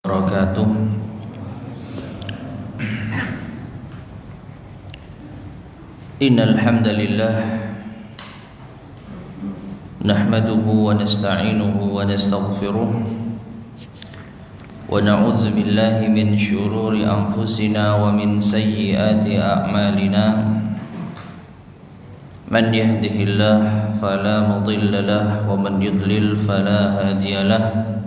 wabarakatuh. Innal hamdalillah nahmaduhu wa nasta'inuhu wa nastaghfiruh wa na'udzu billahi min shururi anfusina wa min sayyiati a'malina. Man yahdihillahu fala mudilla lahu wa man yudlil fala hadiya lahu.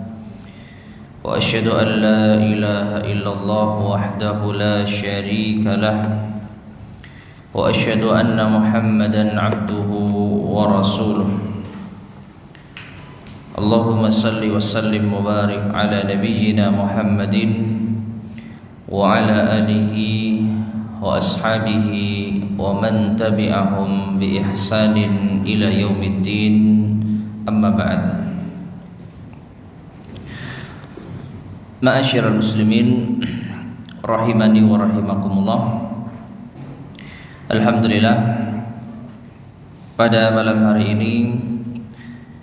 Wa asyhadu an la ilaha illallah wahdahu la syarika lah. Wa asyhadu anna Muhammadan abduhu wa rasuluh. Allahumma salli wa sallim wa barik ala nabiyyina Muhammadin wa ala alihi wa ashabihi wa man tabi'ahum bi ihsanin ila yaumiddin. Amma ba'd. Ma'asyiral muslimin rahimani wa rahimakumullah. Alhamdulillah, pada malam hari ini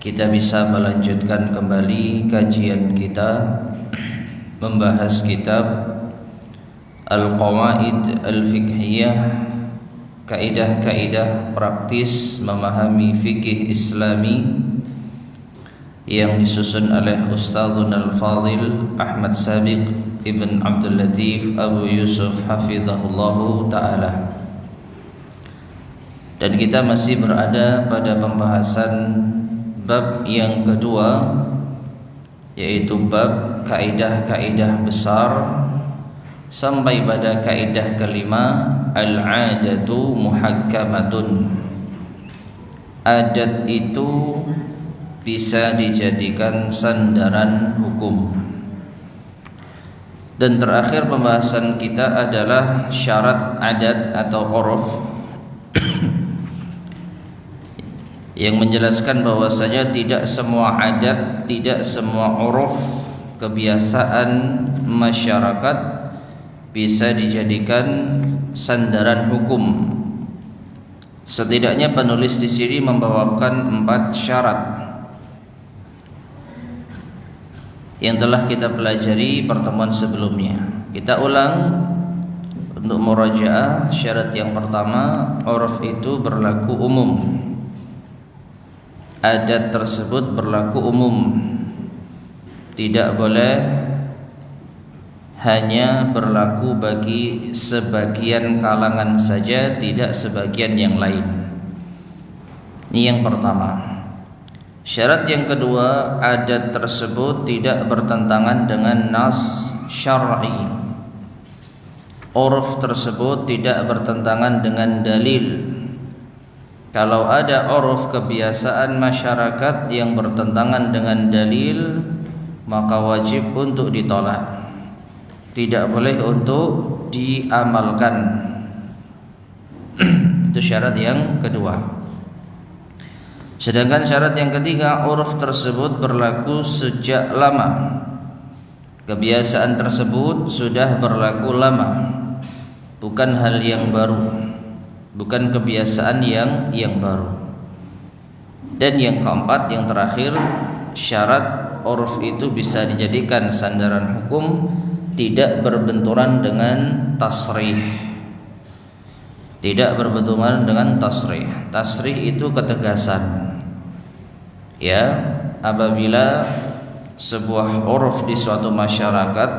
kita bisa melanjutkan kembali kajian kita membahas kitab Al-Qawaid Al-Fiqhiyah, kaidah-kaidah praktis memahami fikih Islami, yang disusun oleh Ustadzun Al-Fadhil Ahmad Sabiq Ibn Abdul Latif Abu Yusuf Hafizahullahu Ta'ala. Dan kita masih berada pada pembahasan bab yang kedua, yaitu bab kaidah-kaidah besar sampai pada kaidah kelima, al-'adatu muhakkamatun. Adat itu bisa dijadikan sandaran hukum. Dan terakhir pembahasan kita adalah syarat adat atau uruf yang menjelaskan bahwasanya tidak semua adat, tidak semua uruf, kebiasaan masyarakat bisa dijadikan sandaran hukum. Setidaknya penulis di sini membawakan 4 syarat yang telah kita pelajari pertemuan sebelumnya. Kita ulang untuk murajaah. Syarat yang pertama, uruf itu berlaku umum. Adat tersebut berlaku umum, tidak boleh hanya berlaku bagi sebagian kalangan saja, tidak sebagian yang lain. Ini yang pertama. Syarat yang kedua, adat tersebut tidak bertentangan dengan nas syar'i. Uruf tersebut tidak bertentangan dengan dalil. Kalau ada uruf, kebiasaan masyarakat yang bertentangan dengan dalil, maka wajib untuk ditolak, tidak boleh untuk diamalkan. Itu syarat yang kedua. Sedangkan syarat yang ketiga, uruf tersebut berlaku sejak lama. Kebiasaan tersebut sudah berlaku lama, bukan hal yang baru, bukan kebiasaan yang baru. Dan yang keempat, yang terakhir, syarat uruf itu bisa dijadikan sandaran hukum, tidak berbenturan dengan tasrih. Tidak berbenturan dengan tasrih. Tasrih itu ketegasan. Ya, apabila sebuah uruf di suatu masyarakat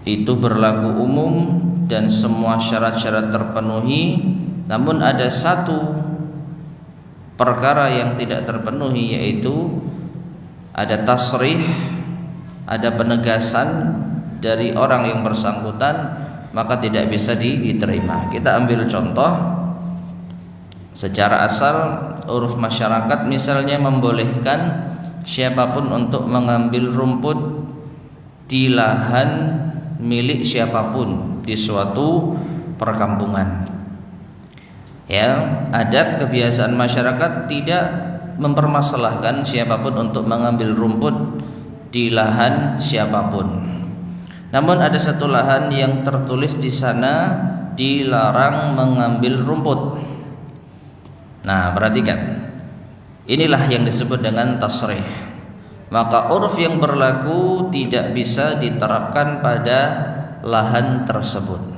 itu berlaku umum dan semua syarat-syarat terpenuhi, namun ada satu perkara yang tidak terpenuhi, yaitu ada tasrih, ada penegasan dari orang yang bersangkutan, maka tidak bisa diterima. Kita ambil contoh secara asal. Uruf masyarakat misalnya membolehkan siapapun untuk mengambil rumput di lahan milik siapapun di suatu perkampungan. Ya, adat kebiasaan masyarakat tidak mempermasalahkan siapapun untuk mengambil rumput di lahan siapapun. Namun ada satu lahan yang tertulis di sana dilarang mengambil rumput. Nah, perhatikan. Inilah yang disebut dengan tasrih. maka uruf yang berlaku tidak bisa diterapkan pada lahan tersebut.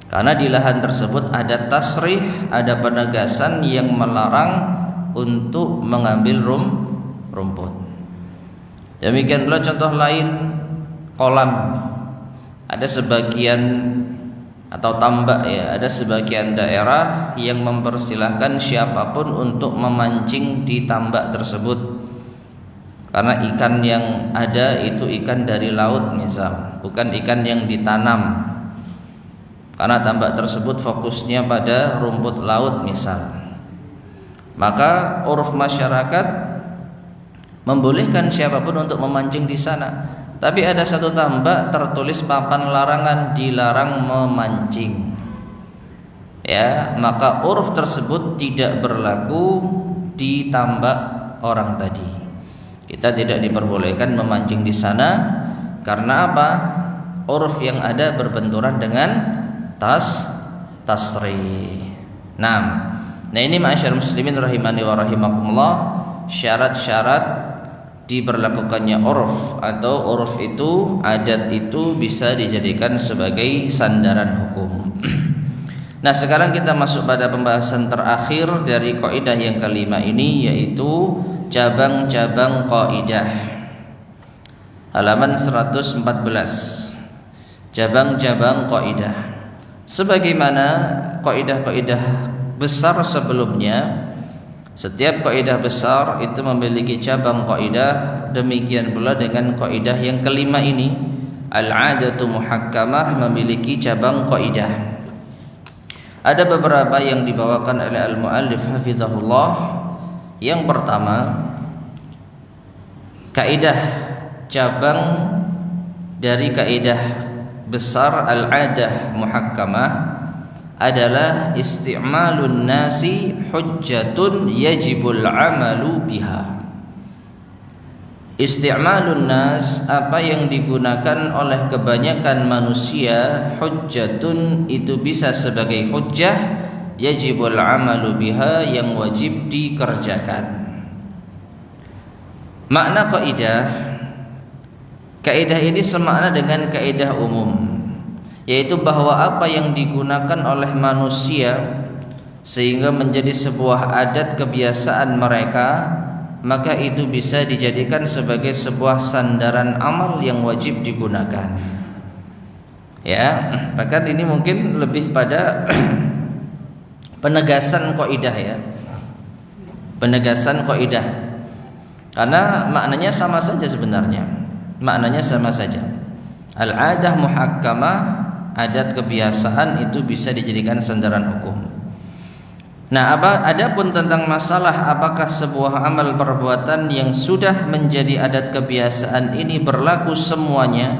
Karena di lahan tersebut ada tasrih, ada penegasan yang melarang untuk mengambil rumput. Demikian pula contoh lain, kolam. Ada sebagian atau tambak ya, ada sebagian daerah yang mempersilahkan siapapun untuk memancing di tambak tersebut. Karena ikan yang ada itu ikan dari laut misal, bukan ikan yang ditanam. Karena tambak tersebut fokusnya pada rumput laut misal. Maka uruf masyarakat membolehkan siapapun untuk memancing di sana. Tapi ada satu tambak tertulis papan larangan, dilarang memancing. Ya, maka uruf tersebut tidak berlaku di tambak orang tadi. Kita tidak diperbolehkan memancing di sana karena apa? Uruf yang ada berbenturan dengan tasrih. Nah ini ma'asyar muslimin rahimani wa rahimakumullah, syarat-syarat diberlakukannya uruf atau uruf itu, adat itu bisa dijadikan sebagai sandaran hukum. Nah, sekarang kita masuk pada pembahasan terakhir dari kaidah yang kelima ini, yaitu cabang-cabang kaidah. Halaman 114. Cabang-cabang kaidah. Sebagaimana kaidah-kaidah besar sebelumnya, setiap kaidah besar itu memiliki cabang kaidah, demikian pula dengan kaidah yang kelima ini, al-'adatu muhakkamah, memiliki cabang kaidah. Ada beberapa yang dibawakan oleh al-muallif hafizahullah. Yang pertama, kaidah cabang dari kaidah besar al-'adah muhakkamah adalah isti'malun nasi hujjatun yajibul amalu biha. Isti'malun nas, apa yang digunakan oleh kebanyakan manusia, hujjatun, itu bisa sebagai hujjah, yajibul amalu biha, yang wajib dikerjakan. Makna kaidah ini semakna dengan kaidah umum, yaitu bahwa apa yang digunakan oleh manusia sehingga menjadi sebuah adat kebiasaan mereka, maka itu bisa dijadikan sebagai sebuah sandaran amal yang wajib digunakan. Ya, bahkan ini mungkin lebih pada penegasan kaidah ya. Penegasan kaidah. Karena maknanya sama saja sebenarnya. Maknanya sama saja. Al-'adah muhakkamah, adat kebiasaan, itu bisa dijadikan sandaran hukum. Nah, adapun tentang masalah apakah sebuah amal perbuatan yang sudah menjadi adat kebiasaan ini berlaku semuanya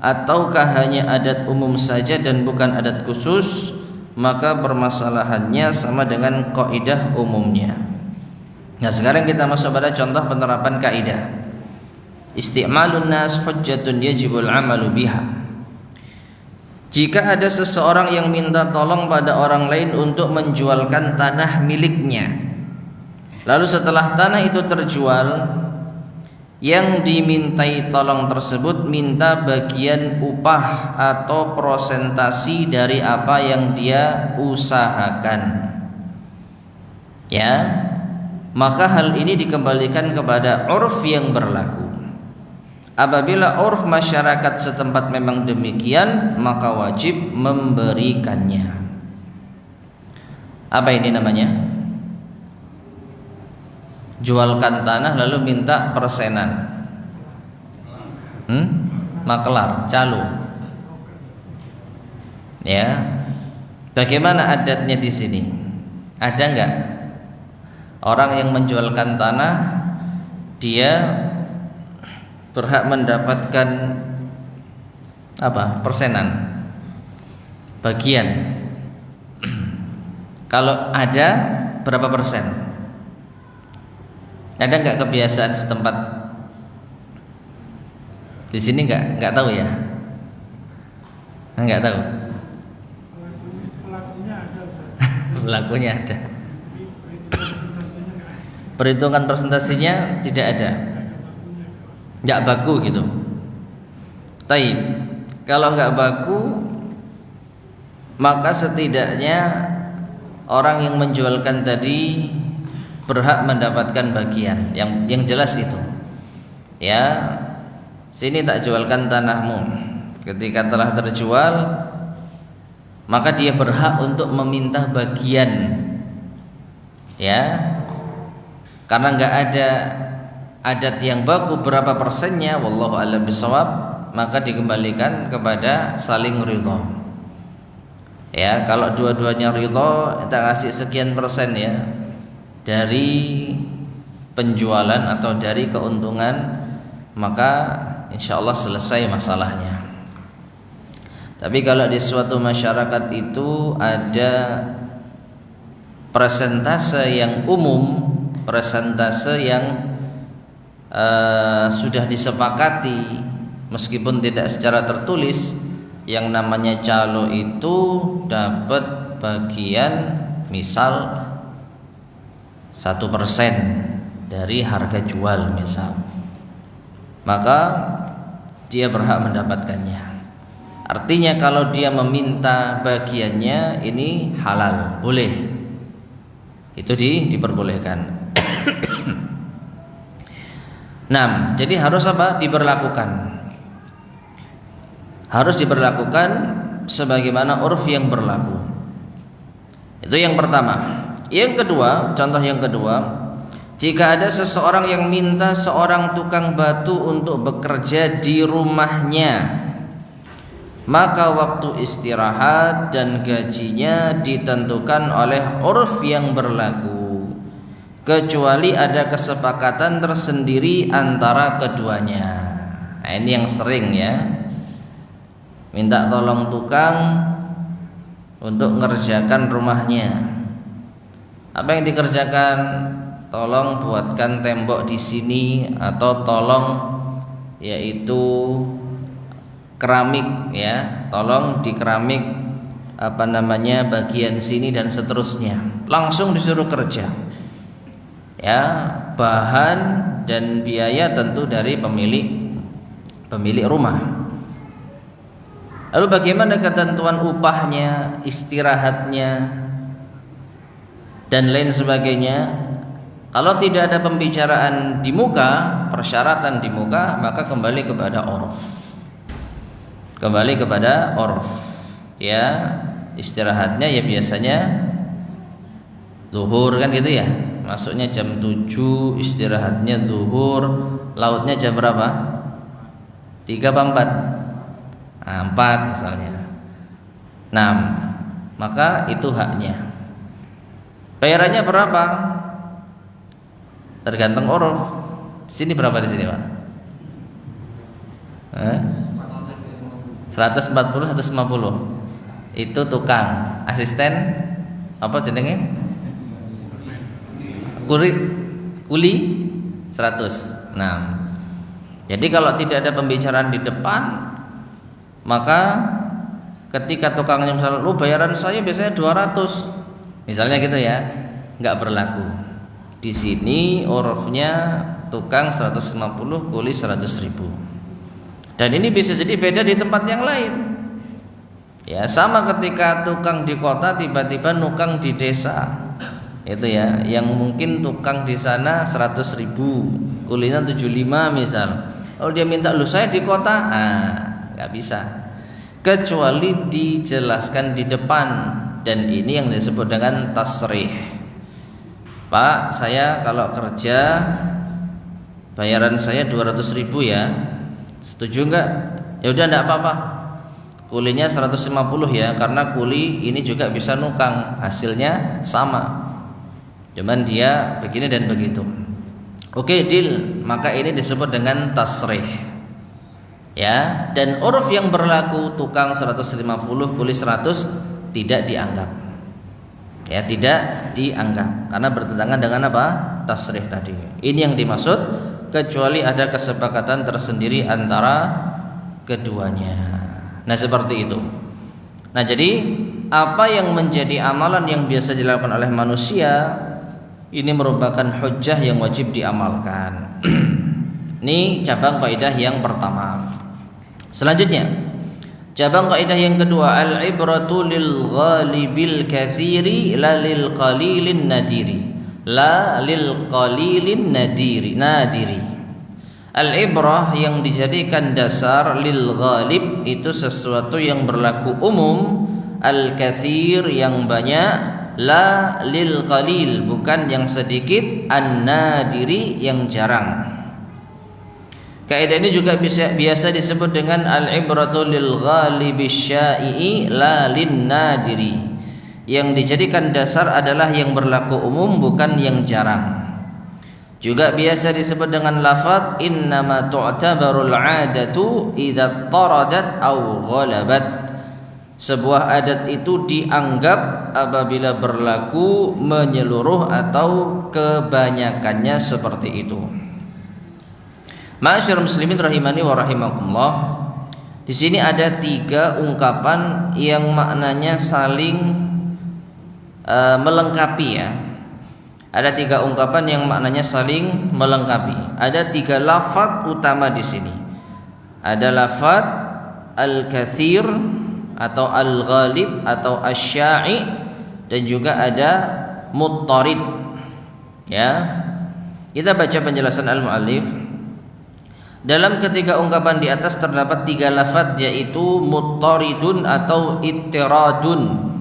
ataukah hanya adat umum saja dan bukan adat khusus, maka permasalahannya sama dengan kaidah umumnya. Nah, sekarang kita masuk pada contoh penerapan kaidah. Isti'malun nas hujjatun yajibul amalu biha. Jika ada seseorang yang minta tolong pada orang lain untuk menjualkan tanah miliknya, lalu setelah tanah itu terjual, yang dimintai tolong tersebut minta bagian upah atau prosentasi dari apa yang dia usahakan, ya, maka hal ini dikembalikan kepada urf yang berlaku. Apabila urf masyarakat setempat memang demikian, maka wajib memberikannya. Apa ini namanya? Jualkan tanah lalu minta persenan. Makelar, calo. Ya. Bagaimana adatnya di sini? Ada enggak orang yang menjualkan tanah, dia berhak mendapatkan apa? Persenan, bagian. Kalau ada, berapa persen? Ada nggak kebiasaan setempat? Di sini nggak tahu ya? Nggak tahu. Pelakunya ada. Perhitungan presentasinya tidak ada. nggak baku gitu. Taib, kalau nggak baku, maka setidaknya orang yang menjualkan tadi berhak mendapatkan bagian yang jelas itu. Ya, sini tak jualkan tanahmu. Ketika telah terjual, maka dia berhak untuk meminta bagian. Ya, karena nggak ada adat yang baku berapa persennya, wallahu a'lam bishawab, maka dikembalikan kepada saling ridha. Ya, kalau dua-duanya ridha, kita kasih sekian persen ya dari penjualan atau dari keuntungan, maka insya Allah selesai masalahnya. Tapi kalau di suatu masyarakat itu ada persentase yang umum, persentase yang sudah disepakati meskipun tidak secara tertulis, yang namanya calo itu dapat bagian misal 1% dari harga jual misal, maka dia berhak mendapatkannya. Artinya kalau dia meminta bagiannya ini halal, boleh, itu diperbolehkan. Nah, jadi harus apa? Harus diberlakukan sebagaimana urf yang berlaku. Itu yang pertama. Yang kedua, contoh yang kedua, jika ada seseorang yang minta seorang tukang batu untuk bekerja di rumahnya, maka waktu istirahat dan gajinya ditentukan oleh urf yang berlaku, kecuali ada kesepakatan tersendiri antara keduanya. Nah, ini yang sering ya, minta tolong tukang untuk mengerjakan rumahnya. Apa yang dikerjakan? Tolong buatkan tembok di sini, atau tolong yaitu keramik ya, tolong di keramik bagian sini dan seterusnya. Langsung disuruh kerja. Ya, bahan dan biaya tentu dari pemilik rumah. Lalu bagaimana ketentuan upahnya, istirahatnya, dan lain sebagainya? Kalau tidak ada pembicaraan di muka, persyaratan di muka, maka kembali kepada urf. Ya, istirahatnya ya biasanya zuhur kan gitu ya. Masuknya jam 7, istirahatnya zuhur, lautnya jam berapa? 3 apa 4? Nah, 4 misalnya. Nah, maka itu haknya. Bayarannya berapa? Tergantung uruf. Sini berapa di sini, Pak? 140, 150. Itu tukang, asisten apa jenenge? Kuli 100. Nah, jadi kalau tidak ada pembicaraan di depan, maka ketika tukangnya misalnya, lu bayaran saya biasanya 200, misalnya gitu ya, nggak berlaku. Di sini urufnya tukang 150, kuli 100.000. Dan ini bisa jadi beda di tempat yang lain. Ya, sama ketika tukang di kota tiba-tiba nukang di desa. Itu ya, yang mungkin tukang di sana 100.000, kulinya 75 misal. Kalau dia minta, lu saya di kota, nggak bisa. Kecuali dijelaskan di depan, dan ini yang disebut dengan tasrih. Pak, saya kalau kerja bayaran saya 200.000 ya, setuju nggak? Ya udah, nggak apa-apa. Kulinya 150 ya, karena kuli ini juga bisa nukang, hasilnya sama. Cuman dia begini dan begitu. Oke, deal. Maka ini disebut dengan tasrih. Ya, dan uruf yang berlaku tukang 150, kuli 100 tidak dianggap. Ya, tidak dianggap karena bertentangan dengan apa? Tasrih tadi. Ini yang dimaksud, kecuali ada kesepakatan tersendiri antara keduanya. Nah, seperti itu. Nah, jadi apa yang menjadi amalan yang biasa dilakukan oleh manusia, ini merupakan hujjah yang wajib diamalkan. Ini cabang kaidah yang pertama. Selanjutnya, cabang kaidah yang kedua, al-ibratu lil ghalibil katsiri la lil qalilin nadiri. La lil qalilin nadiri. Al-ibrah yang dijadikan dasar lil ghalib itu sesuatu yang berlaku umum, al-katsir yang banyak, la lil qalil bukan yang sedikit, an-nadiri yang jarang. Kaidah ini juga biasa disebut dengan al-ibratu lil ghalibi syai'i la lin nadiri. Yang dijadikan dasar adalah yang berlaku umum bukan yang jarang. Juga biasa disebut dengan lafaz innama tu'tabarul 'adatu idza taradat aw ghalabat. Sebuah adat itu dianggap apabila berlaku menyeluruh atau kebanyakannya seperti itu. Ma'asyiral muslimin rahimani wa rahimakumullah. Di sini ada 3 ungkapan yang maknanya saling melengkapi ya. Ada 3 ungkapan yang maknanya saling melengkapi. Ada 3 lafaz utama di sini. Ada lafaz al-katsir atau al-ghalib atau asy-sya'i dan juga ada muttarid. Ya. Kita baca penjelasan al-muallif. Dalam ketiga ungkapan di atas terdapat 3 lafaz yaitu muttaridun atau ittiradun.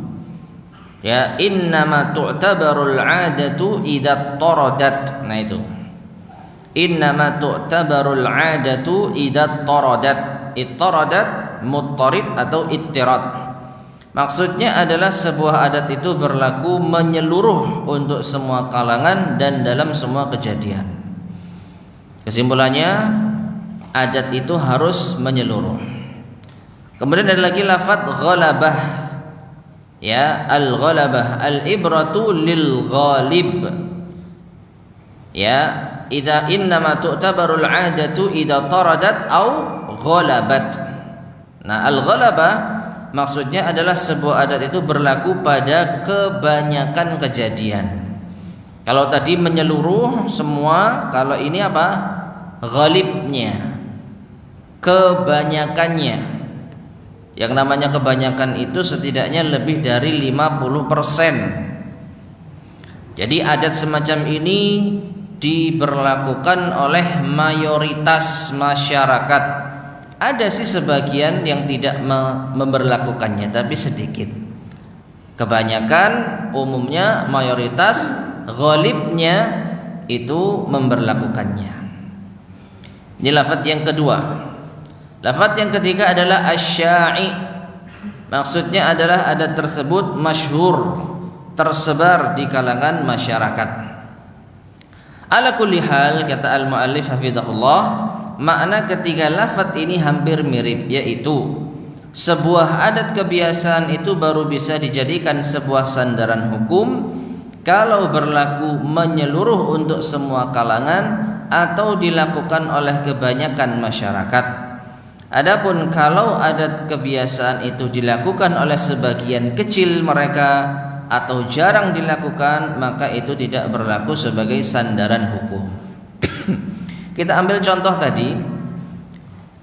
Ya, innama tu'tabarul 'adatu idza taradat. Nah itu. Innama tu'tabarul 'adatu idza taradat. Ittaradat, muttarid atau ittirad. Maksudnya adalah sebuah adat itu berlaku menyeluruh untuk semua kalangan dan dalam semua kejadian. Kesimpulannya, adat itu harus menyeluruh. Kemudian ada lagi lafaz ghalabah. Ya, al-ghalabah, al-ibratu lil ghalib. Ya, idza innama tu'tabarul 'adatu idza taradat au ghalabat. Nah, al-ghalabah maksudnya adalah sebuah adat itu berlaku pada kebanyakan kejadian. Kalau tadi menyeluruh semua, kalau ini apa? Ghalibnya, kebanyakannya. Yang namanya kebanyakan itu setidaknya lebih dari 50%. Jadi adat semacam ini diberlakukan oleh mayoritas masyarakat. Ada sih sebagian yang tidak memberlakukannya, tapi sedikit. Kebanyakan, umumnya mayoritas, ghalibnya itu memberlakukannya. Ini lafaz yang kedua. Lafaz yang ketiga adalah asy-sya'i. Maksudnya adalah adat tersebut masyhur, tersebar di kalangan masyarakat. Ala kulli hal, kata al-muallif hafizahullah, makna ketiga lafaz ini hampir mirip, yaitu sebuah adat kebiasaan itu baru bisa dijadikan sebuah sandaran hukum kalau berlaku menyeluruh untuk semua kalangan atau dilakukan oleh kebanyakan masyarakat. Adapun kalau adat kebiasaan itu dilakukan oleh sebagian kecil mereka atau jarang dilakukan, maka itu tidak berlaku sebagai sandaran hukum. Kita ambil contoh tadi,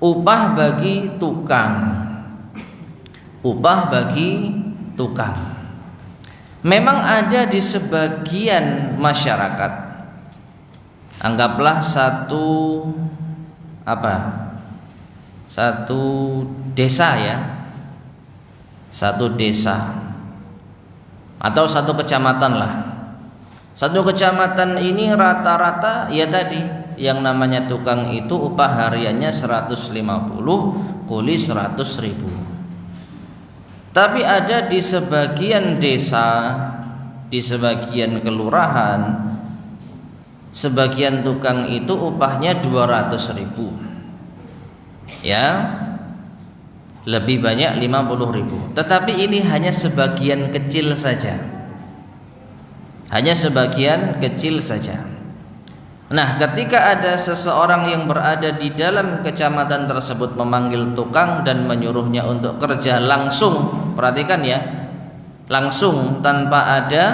upah bagi tukang. Upah bagi tukang. Memang ada di sebagian masyarakat. Anggaplah satu desa ya, satu desa atau satu kecamatan lah. Satu kecamatan ini rata-rata ya tadi yang namanya tukang itu upah hariannya 150, kuli 100.000. Tapi ada di sebagian desa, di sebagian kelurahan, sebagian tukang itu upahnya 200.000. Ya, lebih banyak 50.000. Tetapi ini hanya sebagian kecil saja. Hanya sebagian kecil saja. Nah, ketika ada seseorang yang berada di dalam kecamatan tersebut memanggil tukang dan menyuruhnya untuk kerja langsung, perhatikan ya, langsung tanpa ada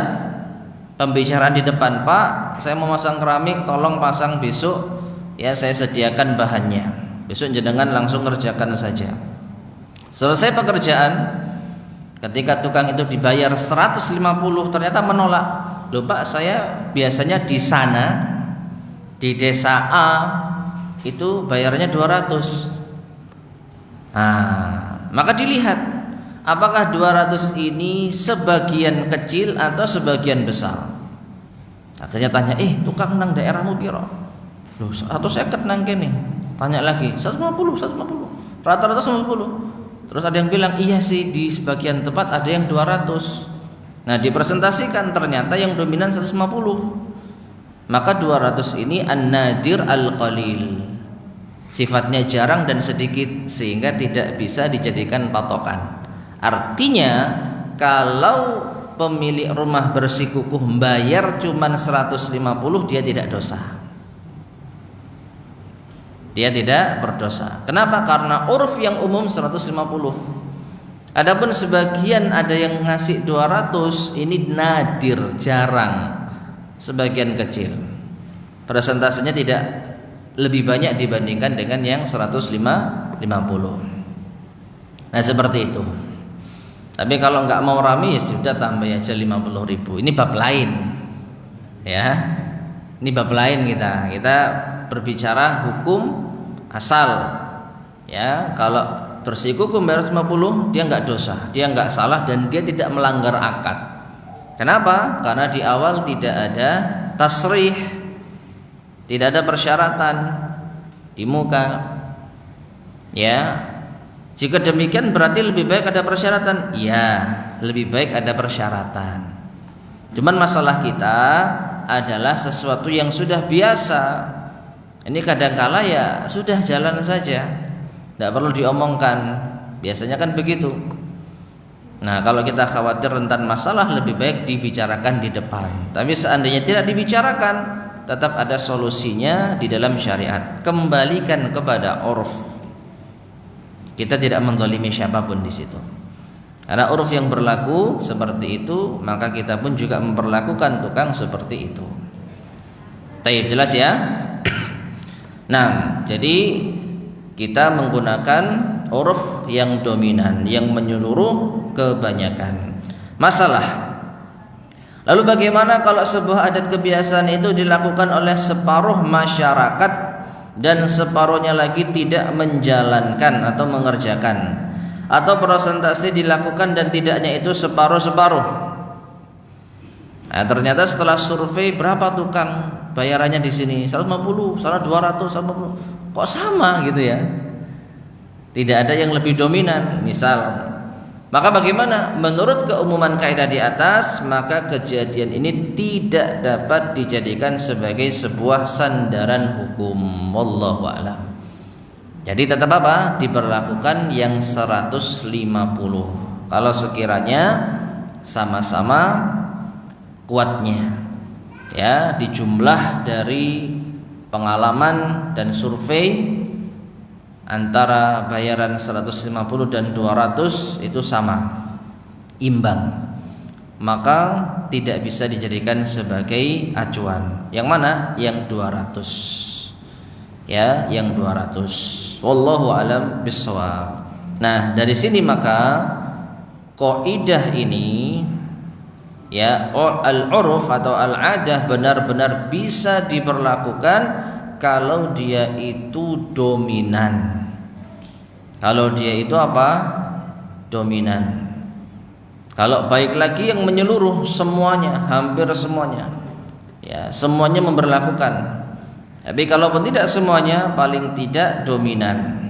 pembicaraan di depan, Pak, saya mau pasang keramik, tolong pasang besok ya saya sediakan bahannya, besok jenengan langsung kerjakan saja. Selesai pekerjaan, ketika tukang itu dibayar 150 ternyata menolak. Loh Pak, saya biasanya di sana di desa A itu bayarnya 200. Nah, maka dilihat apakah 200 ini sebagian kecil atau sebagian besar. Akhirnya tanya, tukang nang daerahmu piro? Loh, 150 nang kene. Tanya lagi, 150. Rata-rata 150. Terus ada yang bilang, iya sih di sebagian tempat ada yang 200. Nah, dipresentasikan ternyata yang dominan 150. Maka 200 ini an-nadir al-qalil. Sifatnya jarang dan sedikit sehingga tidak bisa dijadikan patokan. Artinya kalau pemilik rumah bersikukuh bayar cuman 150, dia tidak dosa. Dia tidak berdosa. Kenapa? Karena urf yang umum 150. Adapun sebagian ada yang ngasih 200, ini nadir, jarang, sebagian kecil. Persentasenya tidak lebih banyak dibandingkan dengan yang 150. Nah, seperti itu. Tapi kalau nggak mau rame ya sudah tambah aja 50.000. Ini bab lain, ya. Ini bab lain kita berbicara hukum asal, ya. Kalau bersikukuh bayar 50, dia nggak dosa, dia nggak salah dan dia tidak melanggar akad. Kenapa? Karena di awal tidak ada tasrih, tidak ada persyaratan di muka, ya. Jika demikian berarti lebih baik ada persyaratan. Ya, lebih baik ada persyaratan. Cuman masalah kita adalah sesuatu yang sudah biasa. Ini kadangkala ya sudah jalan saja, tidak perlu diomongkan. Biasanya kan begitu. Nah, kalau kita khawatir rentan masalah, lebih baik dibicarakan di depan. Tapi seandainya tidak dibicarakan, tetap ada solusinya di dalam syariat. Kembalikan kepada urf. Kita tidak menzalimi siapapun di situ. Karena uruf yang berlaku seperti itu, maka kita pun juga memperlakukan tukang seperti itu. Baik, jelas ya? Nah, jadi kita menggunakan uruf yang dominan, yang menyeluruh kebanyakan. Masalah. Lalu bagaimana kalau sebuah adat kebiasaan itu dilakukan oleh separuh masyarakat dan separuhnya lagi tidak menjalankan atau mengerjakan, atau presentasi dilakukan dan tidaknya itu separuh-separuh. Nah, ternyata setelah survei berapa tukang bayarannya di sini 150, salah 200, 150, kok sama gitu ya, tidak ada yang lebih dominan misal. Maka bagaimana? Menurut keumuman kaidah di atas, maka kejadian ini tidak dapat dijadikan sebagai sebuah sandaran hukum. Wallahu a'lam. Jadi tetap apa? Diberlakukan yang 150. Kalau sekiranya sama-sama kuatnya, ya, di jumlah dari pengalaman dan survei antara bayaran 150 dan 200 itu sama, imbang, maka tidak bisa dijadikan sebagai acuan. Yang mana? Yang 200, ya, yang 200. Wallahu alam bissawab. Nah, dari sini maka kaidah ini, ya, al-uruf atau al-adah benar-benar bisa diberlakukan kalau dia itu dominan. Kalau dia itu apa? Dominan. Kalau baik lagi yang menyeluruh semuanya, hampir semuanya, ya, semuanya memberlakukan. Tapi kalaupun tidak semuanya, paling tidak dominan.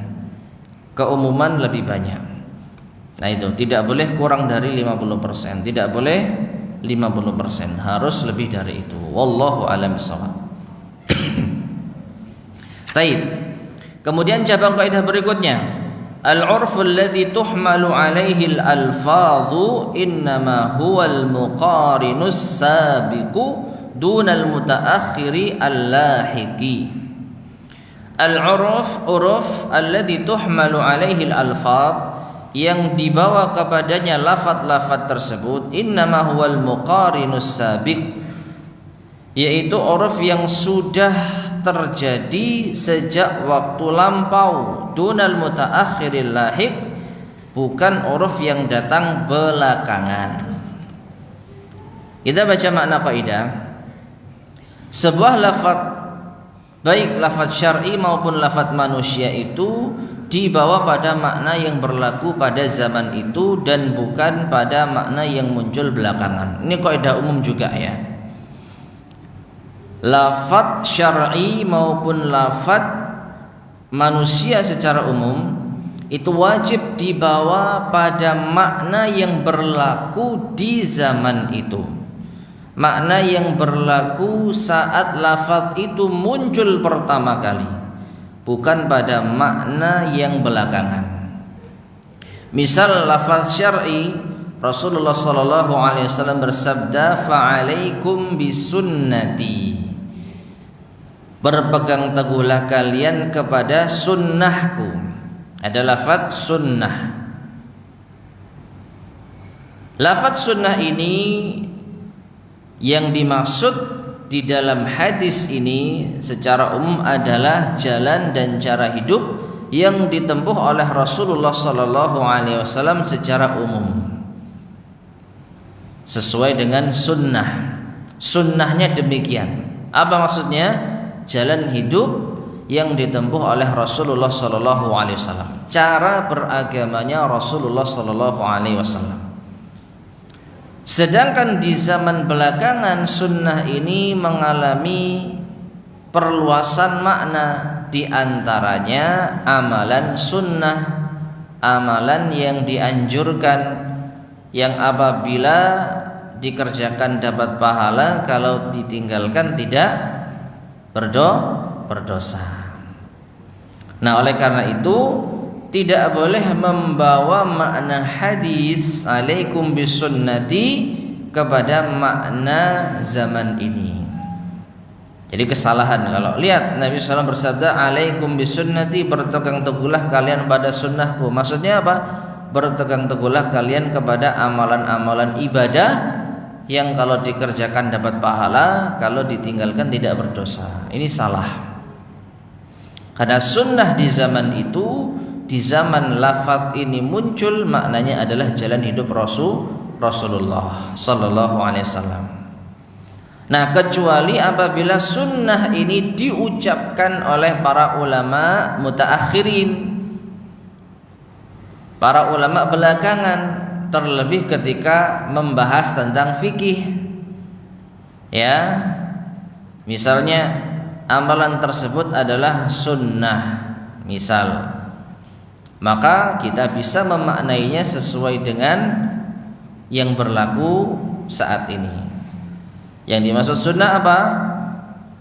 Keumuman lebih banyak. Nah, itu tidak boleh kurang dari 50%, tidak boleh 50%, harus lebih dari itu. Wallahu a'lam bishawab. Baik. Kemudian cabang kaidah berikutnya, al-'urfu alladhi tuhmalu 'alaihi al-alfazu innama huwa al-muqarinus sabiqu dunal mutaakhiri al-lahiqi. Al-'urf, uruf alladhi tuhmalu 'alaihi al-alfaz, yang dibawa kepadanya lafaz-lafaz tersebut, innama huwal muqarinus sabiq, yaitu uruf yang sudah terjadi sejak waktu lampau, dunal mutaakhiril lahiq, bukan uruf yang datang belakangan. Kita baca makna kaidah. Sebuah lafaz, baik lafaz syar'i maupun lafaz manusia, itu dibawa pada makna yang berlaku pada zaman itu dan bukan pada makna yang muncul belakangan. Ini kaidah umum juga ya. Lafaz syar'i maupun lafaz manusia secara umum itu wajib dibawa pada makna yang berlaku di zaman itu, makna yang berlaku saat lafaz itu muncul pertama kali, bukan pada makna yang belakangan. Misal lafaz syar'i, Rasulullah sallallahu alaihi wasallam bersabda, "Fa'alaikum bisunnati." Berpegang teguhlah kalian kepada sunnahku. Ada lafaz sunnah. Lafaz sunnah ini yang dimaksud di dalam hadis ini secara umum adalah jalan dan cara hidup yang ditempuh oleh Rasulullah sallallahu alaihi wasallam secara umum, sesuai dengan sunnah. Sunnahnya demikian. Apa maksudnya? Jalan hidup yang ditempuh oleh Rasulullah sallallahu alaihi wasallam, cara beragamanya Rasulullah sallallahu alaihi wasallam. Sedangkan di zaman belakangan sunnah ini mengalami perluasan makna, di antaranya amalan sunnah, amalan yang dianjurkan, yang apabila dikerjakan dapat pahala, kalau ditinggalkan tidak berdosa. Nah, oleh karena itu tidak boleh membawa makna hadis alaikum bisunnati kepada makna zaman ini. Jadi kesalahan kalau lihat Nabi SAW bersabda alaikum bisunnati, berpegang teguhlah kalian pada sunnahku. Maksudnya apa? Berpegang teguhlah kalian kepada amalan-amalan ibadah yang kalau dikerjakan dapat pahala, kalau ditinggalkan tidak berdosa. Ini salah. Karena sunnah di zaman itu, di zaman lafaz ini muncul, maknanya adalah jalan hidup Rasulullah sallallahu alaihi wasallam. Nah, kecuali apabila sunnah ini diucapkan oleh para ulama mutaakhirin, para ulama belakangan, terlebih ketika membahas tentang fikih. Ya, misalnya amalan tersebut adalah sunnah, misal, maka kita bisa memaknainya sesuai dengan yang berlaku saat ini. Yang dimaksud sunnah apa?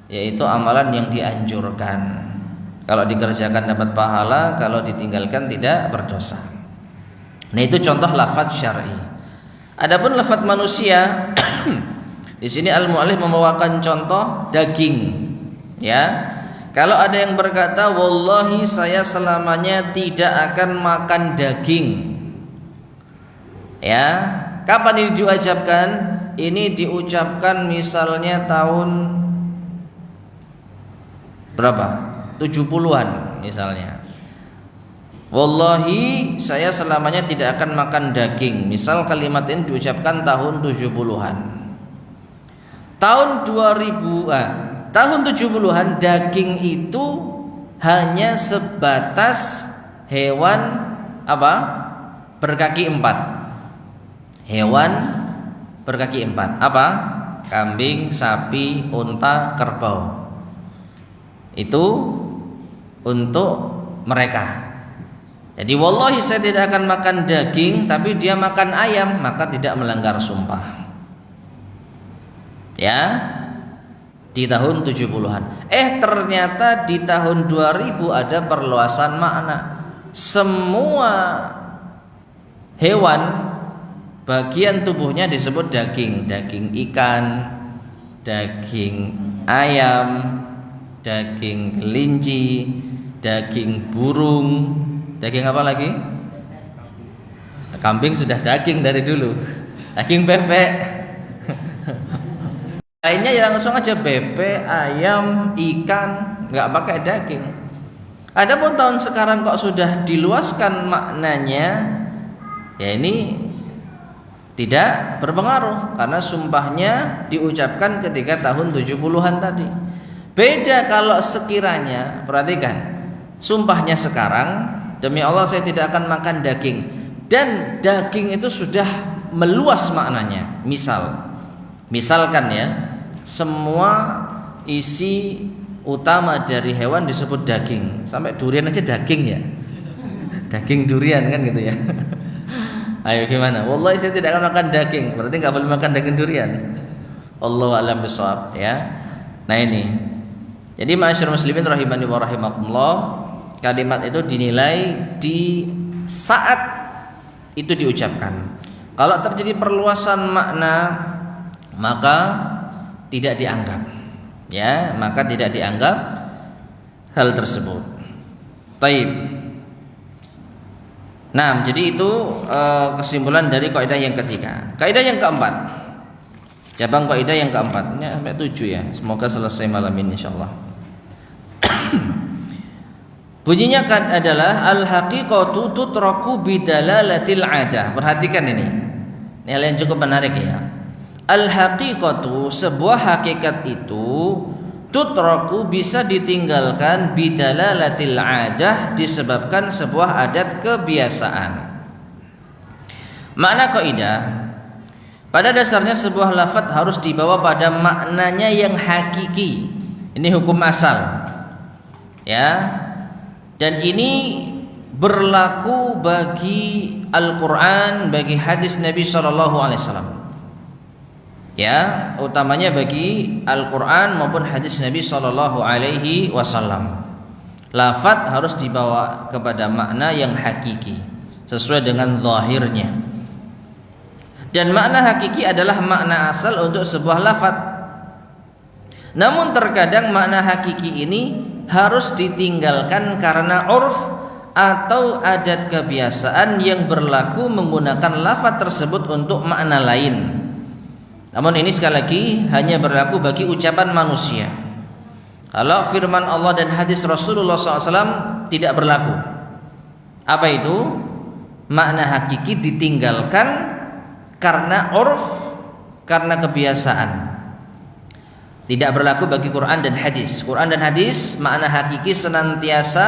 Yaitu amalan yang dianjurkan, kalau dikerjakan dapat pahala, kalau ditinggalkan tidak berdosa. Nah, itu contoh lafaz syar'i. Adapun lafaz manusia di sini al-mu'allif membawakan contoh daging. Ya, kalau ada yang berkata, wallahi saya selamanya tidak akan makan daging. Ya, kapan ini diucapkan? Ini diucapkan misalnya tahun berapa? 70-an misalnya. Wallahi saya selamanya tidak akan makan daging. Misal kalimat ini diucapkan tahun 70-an. Tahun 70-an daging itu hanya sebatas hewan apa? Berkaki 4. Hewan berkaki 4. Apa? Kambing, sapi, unta, kerbau. Itu untuk mereka. Jadi wallahi saya tidak akan makan daging, tapi dia makan ayam, maka tidak melanggar sumpah. Ya, di tahun 70-an. Ternyata di tahun 2000 ada perluasan makna. Semua hewan bagian tubuhnya disebut daging. Daging ikan, daging ayam, daging kelinci, daging burung. Daging apa lagi? Kambing sudah daging dari dulu. Daging bebek. Lainnya ya langsung aja bebek, ayam, ikan. nggak pakai daging. Adapun tahun sekarang kok sudah diluaskan maknanya, ya ini tidak berpengaruh karena sumpahnya diucapkan ketika tahun 70-an tadi. Beda kalau sekiranya, perhatikan, sumpahnya sekarang, demi Allah saya tidak akan makan daging, dan daging itu sudah meluas maknanya. Misalkan ya, semua isi utama dari hewan disebut daging, sampai durian aja daging ya, daging durian kan gitu ya. Ayo gimana? Wallahi saya tidak akan makan daging, berarti nggak boleh makan daging durian. Allahu a'lam bishawab ya. Nah ini, jadi ma'asyiral muslimin rahimani wa rahimakumullah, kalimat itu dinilai di saat itu diucapkan. Kalau terjadi perluasan makna, maka tidak dianggap, ya, maka tidak dianggap hal tersebut. Taib. Nah, jadi itu kesimpulan dari kaidah yang ketiga. Kaidah yang keempat, cabang kaidah yang keempat, ini sampai 7 ya. Semoga selesai malam ini insyaallah. Bunyinya kan adalah al-haqiqatu tutraku bidalalatil adah. Perhatikan ini hal yang cukup menarik ya. Al-haqiqatu, sebuah hakikat itu, tutraku bisa ditinggalkan bidalalatil adah, disebabkan sebuah adat kebiasaan. Makna kaidah, pada dasarnya sebuah lafaz harus dibawa pada maknanya yang hakiki. Ini hukum asal, ya. Dan ini berlaku bagi Al-Quran, bagi hadis Nabi SAW, ya, utamanya bagi Al-Quran maupun hadis Nabi SAW. Lafaz harus dibawa kepada makna yang hakiki sesuai dengan zahirnya. Dan makna hakiki adalah makna asal untuk sebuah lafaz. Namun terkadang makna hakiki ini harus ditinggalkan karena urf atau adat kebiasaan yang berlaku menggunakan lafaz tersebut untuk makna lain. Namun ini sekali lagi hanya berlaku bagi ucapan manusia. Kalau firman Allah dan hadis Rasulullah SAW tidak berlaku. Apa itu? Makna hakiki ditinggalkan karena urf, karena kebiasaan. Tidak berlaku bagi Quran dan hadis. Quran dan hadis makna hakiki senantiasa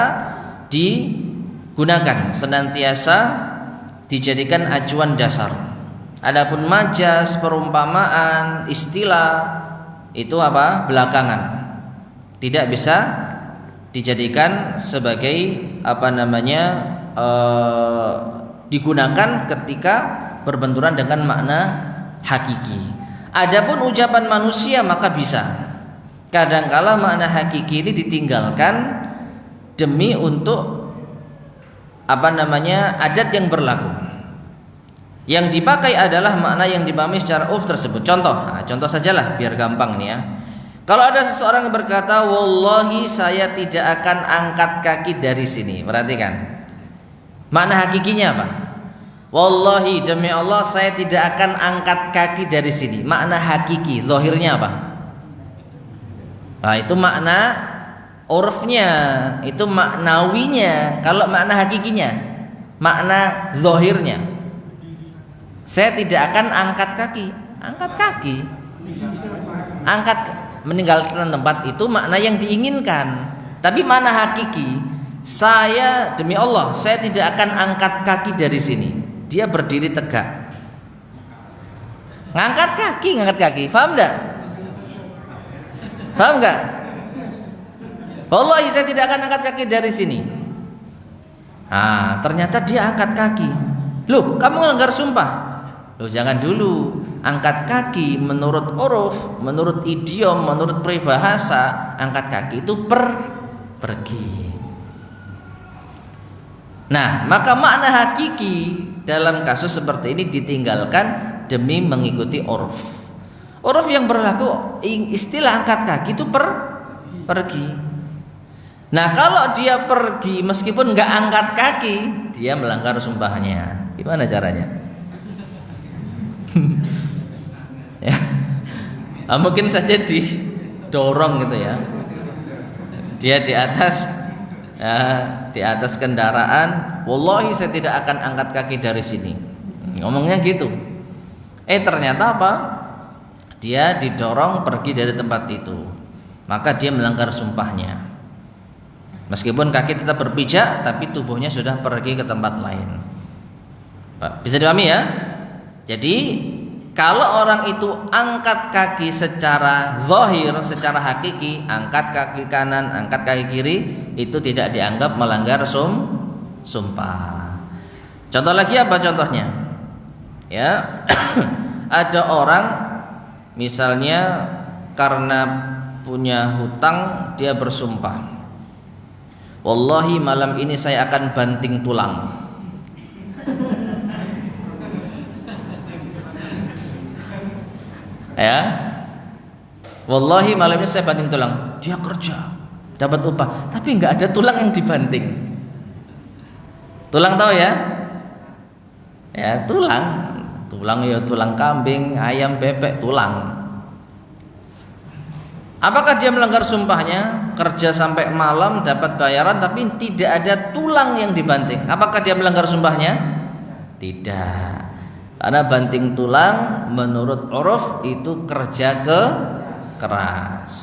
digunakan, senantiasa dijadikan acuan dasar. Adapun majas, perumpamaan, istilah itu apa? Belakangan. Tidak bisa dijadikan sebagai digunakan ketika berbenturan dengan makna hakiki. Adapun ucapan manusia maka bisa. Kadangkala makna hakiki ini ditinggalkan demi untuk adat yang berlaku. Yang dipakai adalah makna yang dipahami secara tersebut. Contoh sajalah biar gampang nih ya. Kalau ada seseorang yang berkata, wallahi saya tidak akan angkat kaki dari sini. Perhatikan, makna hakikinya apa? Wallahi, demi Allah saya tidak akan angkat kaki dari sini. Makna hakiki, zahirnya apa? Nah, itu makna urfnya, itu maknawinya. Kalau makna hakikinya, makna zahirnya, saya tidak akan angkat kaki. Angkat, meninggalkan tempat itu makna yang diinginkan. Tapi makna hakiki, saya demi Allah saya tidak akan angkat kaki dari sini. Dia berdiri tegak, ngangkat kaki, paham enggak? Wallahi saya tidak akan angkat kaki dari sini. Ternyata dia angkat kaki. Loh, kamu melanggar sumpah. Loh, jangan dulu. Angkat kaki menurut uruf, menurut idiom, menurut peribahasa, angkat kaki itu pergi. Nah, maka makna hakiki dalam kasus seperti ini ditinggalkan demi mengikuti uruf. Uruf yang berlaku, istilah angkat kaki itu pergi. Nah, kalau dia pergi meskipun nggak angkat kaki, dia melanggar sumpahnya. Gimana caranya? Ya. Mungkin saja didorong gitu ya. Dia di atas kendaraan, wallahi saya tidak akan angkat kaki dari sini. Ngomongnya gitu. Ternyata apa? Dia didorong pergi dari tempat itu. Maka dia melanggar sumpahnya. Meskipun kaki tetap berpijak, tapi tubuhnya sudah pergi ke tempat lain. Pak, bisa dipahami ya? Jadi kalau orang itu angkat kaki secara zahir, secara hakiki, angkat kaki kanan, angkat kaki kiri, itu tidak dianggap melanggar sumpah. Contoh lagi apa contohnya? Ya, ada orang misalnya karena punya hutang dia bersumpah, wallahi malam ini saya akan banting tulang. Ya, wallahi malam ini saya banting tulang. Dia kerja, dapat upah, tapi nggak ada tulang yang dibanting. Tulang tahu ya? Ya tulang ya tulang kambing, ayam, bebek, tulang. Apakah dia melanggar sumpahnya? Kerja sampai malam dapat bayaran, tapi tidak ada tulang yang dibanting. Apakah dia melanggar sumpahnya? Tidak. Karena banting tulang menurut uruf itu kerja keras.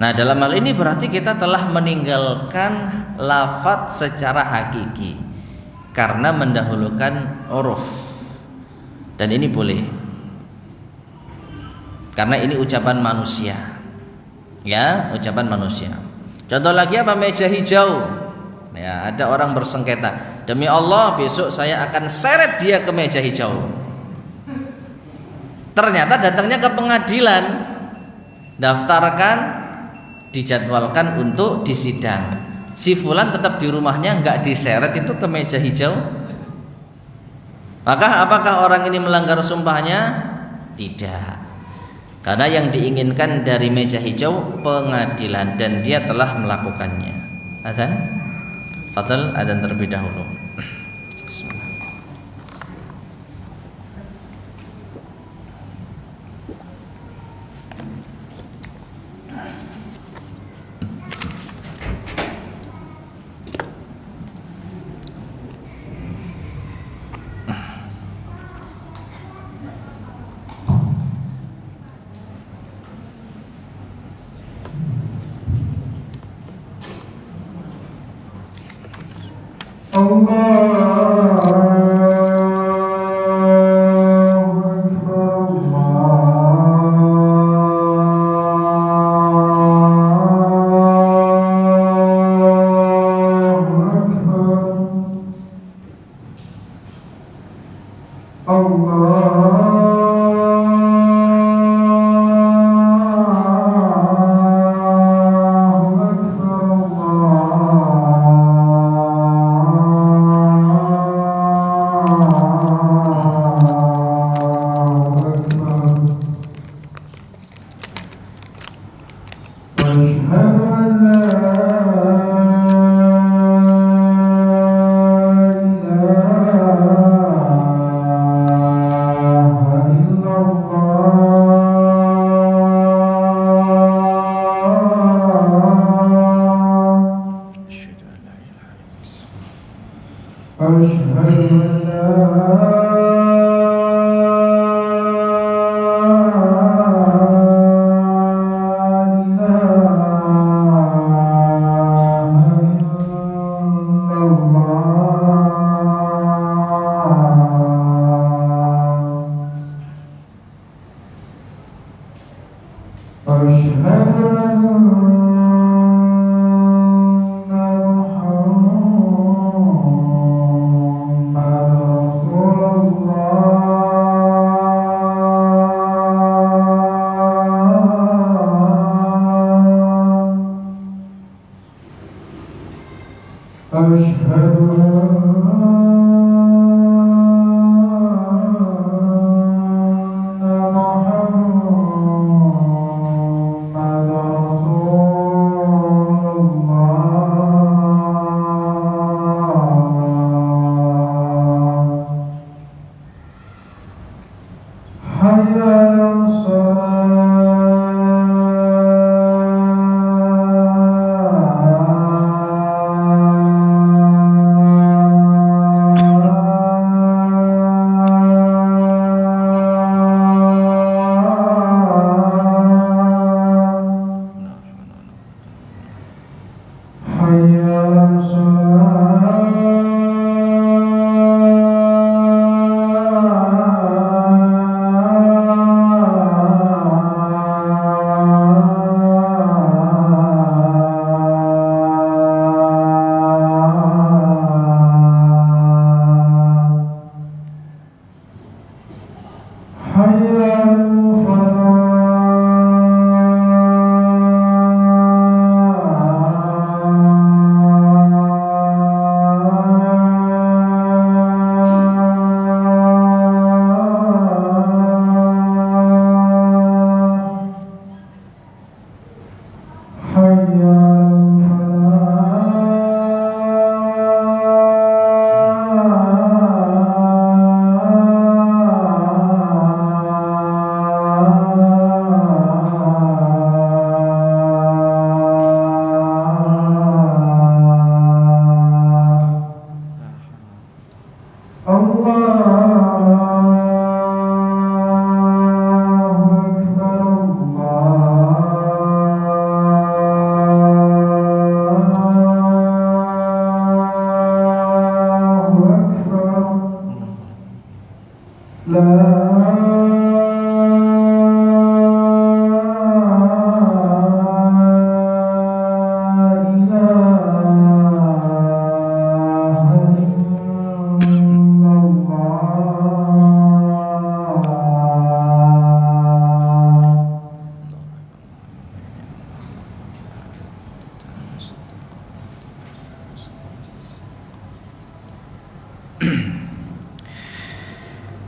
Nah, dalam hal ini berarti kita telah meninggalkan lafadz secara hakiki karena mendahulukan uruf. Dan ini boleh. Karena ini ucapan manusia. Ya, ucapan manusia. Contoh lagi apa? Meja hijau. Ya, ada orang bersengketa, demi Allah besok saya akan seret dia ke meja hijau. Ternyata datangnya ke pengadilan, daftarkan, dijadwalkan untuk disidang. Si fulan tetap di rumahnya, nggak diseret itu ke meja hijau. Maka apakah orang ini melanggar sumpahnya? Tidak. Karena yang diinginkan dari meja hijau pengadilan dan dia telah melakukannya. Azan? Fadal, adzan terlebih dahulu.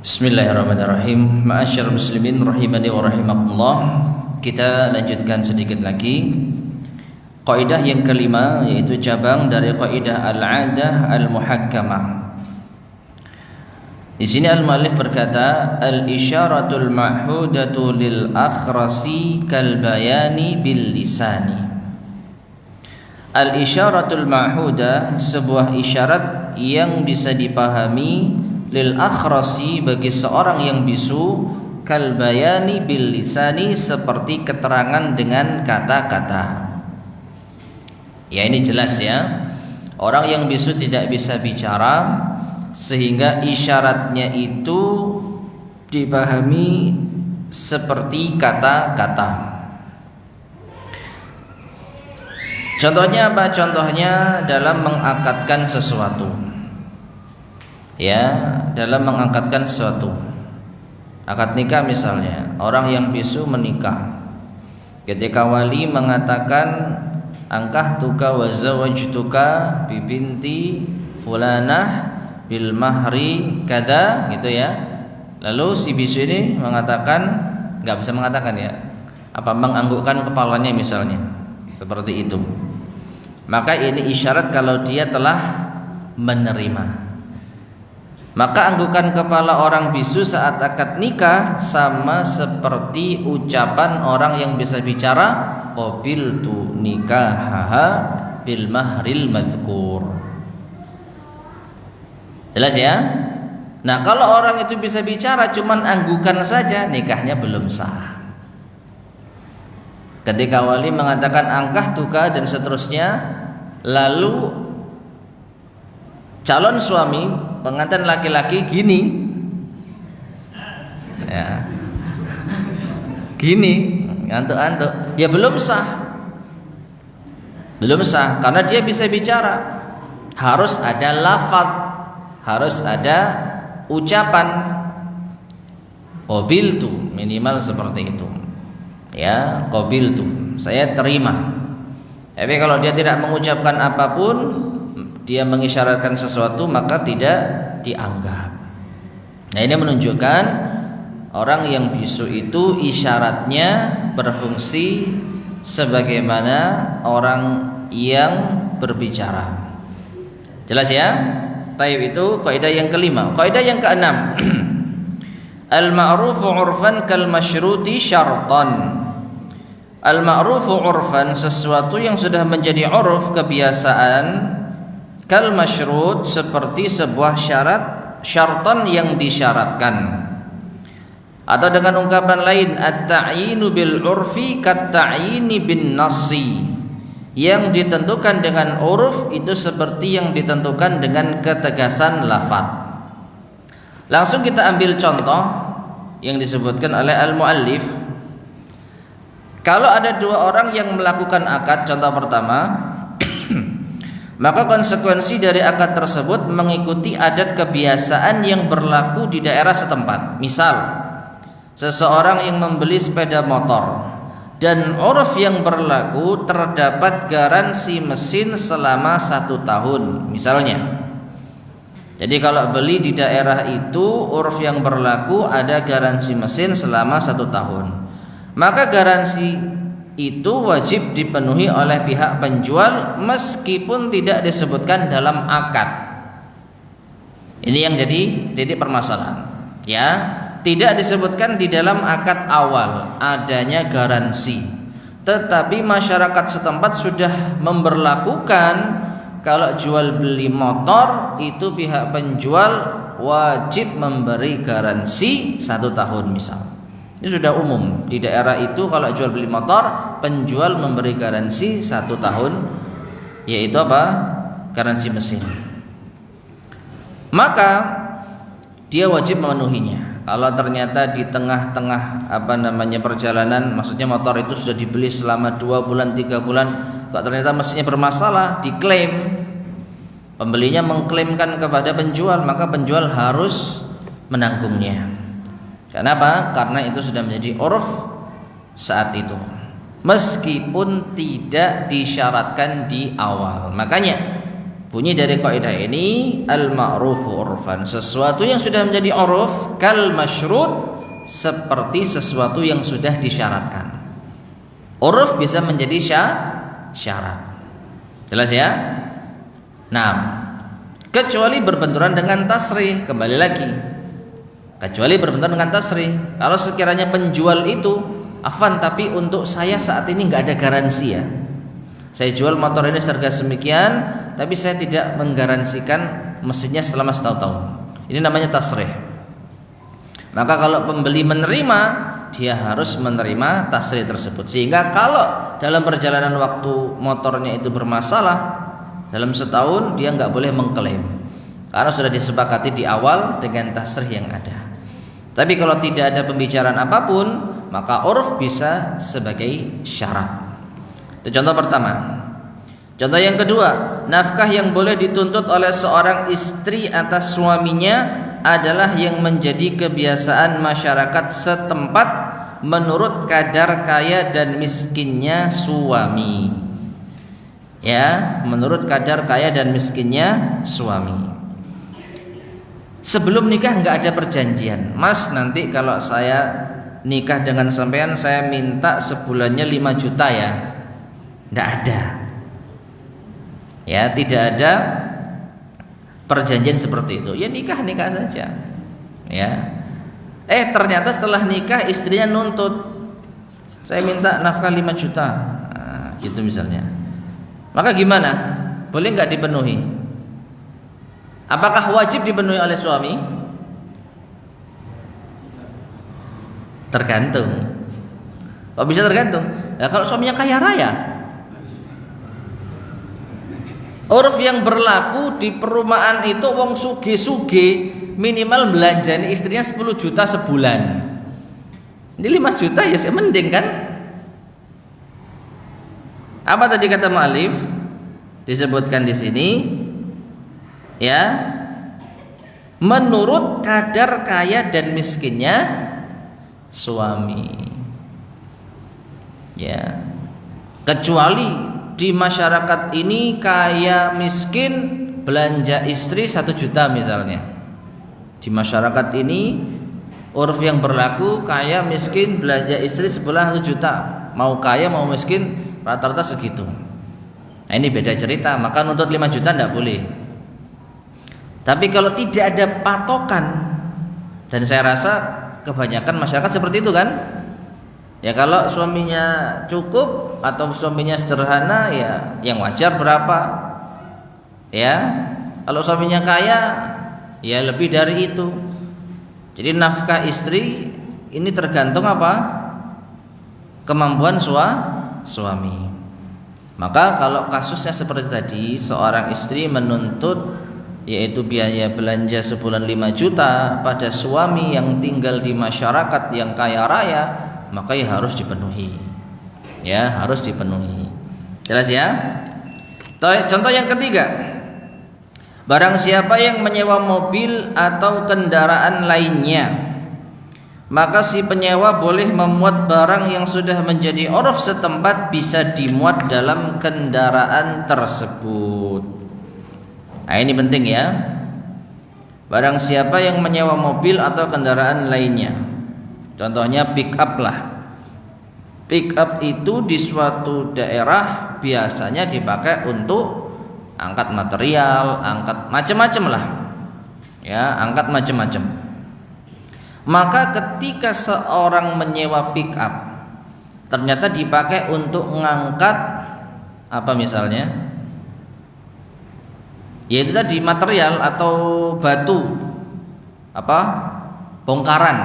Bismillahirrahmanirrahim. Ma'asyiral muslimin rahimani wa rahimakumullah. Kita lanjutkan sedikit lagi kaidah yang kelima, yaitu cabang dari kaidah al-'adah al-muhakkamah. Di sini al-muallif berkata, al-isyaratul ma'hudatu lil akhrasi kal bayani bil lisani. Al-isyaratul ma'hudah, sebuah isyarat yang bisa dipahami, lil akhrasi, bagi seorang yang bisu, kal bayani bil lisani, seperti keterangan dengan kata-kata. Ya, ini jelas ya. Orang yang bisu tidak bisa bicara, sehingga isyaratnya itu dipahami seperti kata-kata. Contohnya apa? Contohnya dalam mengakadkan sesuatu. Ya, dalam mengangkatkan sesuatu. Akad nikah misalnya, orang yang bisu menikah. Ketika wali mengatakan ankahtuka wa zawajtuka bi binti fulanah bil mahri kada, gitu ya. Lalu si bisu ini mengatakan, enggak bisa mengatakan ya, apa menganggukkan kepalanya misalnya. Seperti itu. Maka ini isyarat kalau dia telah menerima. Maka anggukan kepala orang bisu saat akad nikah sama seperti ucapan orang yang bisa bicara, qabiltu nikahaha bil mahril madhkur. Jelas ya? Nah, kalau orang itu bisa bicara cuman anggukan saja, nikahnya belum sah. Ketika wali mengatakan angkah tuka dan seterusnya, lalu calon suami, pengantin laki-laki gini, ya, gini, ngantuk-ngantuk, ya belum sah, karena dia bisa bicara. Harus ada lafaz, harus ada ucapan, qabiltu, minimal seperti itu, ya, qabiltu, saya terima. Tapi kalau dia tidak mengucapkan apapun, dia mengisyaratkan sesuatu, maka tidak dianggap. Nah, ini menunjukkan orang yang bisu itu isyaratnya berfungsi sebagaimana orang yang berbicara. Jelas ya? Taib, itu kaidah yang kelima. Kaidah yang keenam, al-ma'rufu 'urfan kal masyruti syartan. Al-ma'rufu 'urfan, sesuatu yang sudah menjadi 'uruf, kebiasaan, kal masyrut, seperti sebuah syarat, syartan yang disyaratkan. Atau dengan ungkapan lain, at-ta'yinu bil 'urfi kat ta'yini bin nassi, yang ditentukan dengan uruf itu seperti yang ditentukan dengan ketegasan lafaz. Langsung kita ambil contoh yang disebutkan oleh al-muallif. Kalau ada dua orang yang melakukan akad, contoh pertama, maka konsekuensi dari akad tersebut mengikuti adat kebiasaan yang berlaku di daerah setempat. Misal, seseorang yang membeli sepeda motor, dan uruf yang berlaku terdapat garansi mesin selama 1 tahun misalnya. Jadi kalau beli di daerah itu, uruf yang berlaku ada garansi mesin selama 1 tahun. Maka garansi itu wajib dipenuhi oleh pihak penjual meskipun tidak disebutkan dalam akad. Ini yang jadi titik permasalahan, ya. Tidak disebutkan di dalam akad awal adanya garansi, tetapi masyarakat setempat sudah memberlakukan kalau jual beli motor itu pihak penjual wajib memberi garansi 1 tahun misal. Ini sudah umum di daerah itu, kalau jual beli motor penjual memberi garansi 1 tahun, yaitu apa? Garansi mesin. Maka dia wajib memenuhinya. Kalau ternyata di tengah-tengah perjalanan, maksudnya motor itu sudah dibeli selama 2 bulan 3 bulan, kok ternyata mesinnya bermasalah, diklaim, pembelinya mengklaimkan kepada penjual, maka penjual harus menanggungnya. Kenapa? Karena itu sudah menjadi uruf saat itu, meskipun tidak disyaratkan di awal. Makanya Bunyi dari kaidah ini, al-ma'rufu urfan, sesuatu yang sudah menjadi uruf, kal masyrut, seperti sesuatu yang sudah disyaratkan. Uruf bisa menjadi syarat. Jelas ya? Nah, kecuali berbenturan dengan tasrih, kembali lagi. Kecuali berbenturan dengan tasrih. Kalau sekiranya penjual itu, afwan, tapi untuk saya saat ini nggak ada garansi ya. Saya jual motor ini seharga semikian, tapi saya tidak menggaransikan mesinnya selama setahun-tahun. Ini namanya tasrih. Maka kalau pembeli menerima, dia harus menerima tasrih tersebut. Sehingga kalau dalam perjalanan waktu motornya itu bermasalah, dalam setahun dia nggak boleh mengklaim, karena sudah disepakati di awal dengan tasrih yang ada. Tapi kalau tidak ada pembicaraan apapun, maka uruf bisa sebagai syarat. Itu contoh pertama. Contoh yang kedua, nafkah yang boleh dituntut oleh seorang istri atas suaminya adalah yang menjadi kebiasaan masyarakat setempat menurut kadar kaya dan miskinnya suami. Ya, menurut kadar kaya dan miskinnya suami. Sebelum nikah nggak ada perjanjian, Mas, nanti kalau saya nikah dengan sampean saya minta sebulannya 5 juta ya. Nggak ada. Ya, tidak ada perjanjian seperti itu. Ya nikah saja. Ya. Ternyata setelah nikah istrinya nuntut, saya minta nafkah 5 juta. Nah, gitu misalnya. Maka gimana? Boleh nggak dipenuhi? Apakah wajib dipenuhi oleh suami? Tergantung. Kok bisa tergantung? Ya kalau suaminya kaya raya. Uruf yang berlaku di perumahan itu wong suge minimal belanjani istrinya 10 juta sebulan. Ini 5 juta ya saya mending kan? Apa tadi kata mu'alif? Disebutkan di sini ya, menurut kadar kaya dan miskinnya suami. Ya. Kecuali di masyarakat ini kaya miskin belanja istri 1 juta misalnya. Di masyarakat ini uruf yang berlaku kaya miskin belanja istri sebulan 1 juta. Mau kaya mau miskin rata-rata segitu. Nah ini beda cerita, maka nuntut 5 juta tidak boleh. Tapi kalau tidak ada patokan, dan saya rasa kebanyakan masyarakat seperti itu kan, ya kalau suaminya cukup atau suaminya sederhana ya yang wajar berapa, ya kalau suaminya kaya ya lebih dari itu. Jadi nafkah istri ini tergantung apa? Kemampuan suami. Maka kalau kasusnya seperti tadi, seorang istri menuntut yaitu biaya belanja sebulan 5 juta pada suami yang tinggal di masyarakat yang kaya raya, maka ya harus dipenuhi. Ya, harus dipenuhi. Jelas ya? Contoh yang ketiga. Barang siapa yang menyewa mobil atau kendaraan lainnya, maka si penyewa boleh memuat barang yang sudah menjadi uruf setempat bisa dimuat dalam kendaraan tersebut. Nah ini penting ya. Barang siapa yang menyewa mobil atau kendaraan lainnya, contohnya pick up lah. Pick up itu di suatu daerah biasanya dipakai untuk angkat material, angkat macam-macam lah. Ya, angkat macam-macam. Maka ketika seorang menyewa pick up ternyata dipakai untuk mengangkat apa misalnya? Yaitu tadi material atau batu apa? Bongkaran.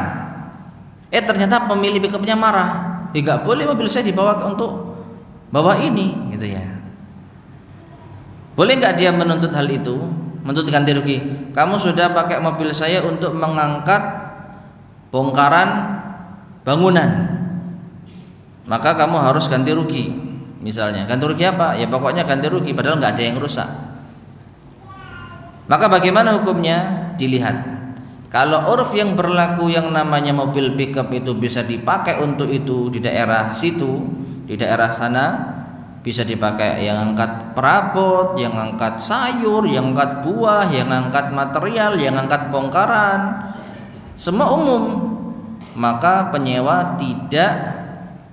Ternyata pemilik pick upnya marah. Nggak boleh mobil saya dibawa untuk bawa ini gitu ya. Boleh nggak dia menuntut hal itu? Menuntut ganti rugi. Kamu sudah pakai mobil saya untuk mengangkat bongkaran bangunan, maka kamu harus ganti rugi. Misalnya ganti rugi apa? Ya pokoknya ganti rugi padahal nggak ada yang rusak. Maka bagaimana hukumnya? Dilihat. Kalau uruf yang berlaku yang namanya mobil pickup itu bisa dipakai untuk itu di daerah situ, di daerah sana, Bisa dipakai yang angkat perabot, yang angkat sayur, yang angkat buah, yang angkat material, yang angkat bongkaran, semua umum. Maka penyewa tidak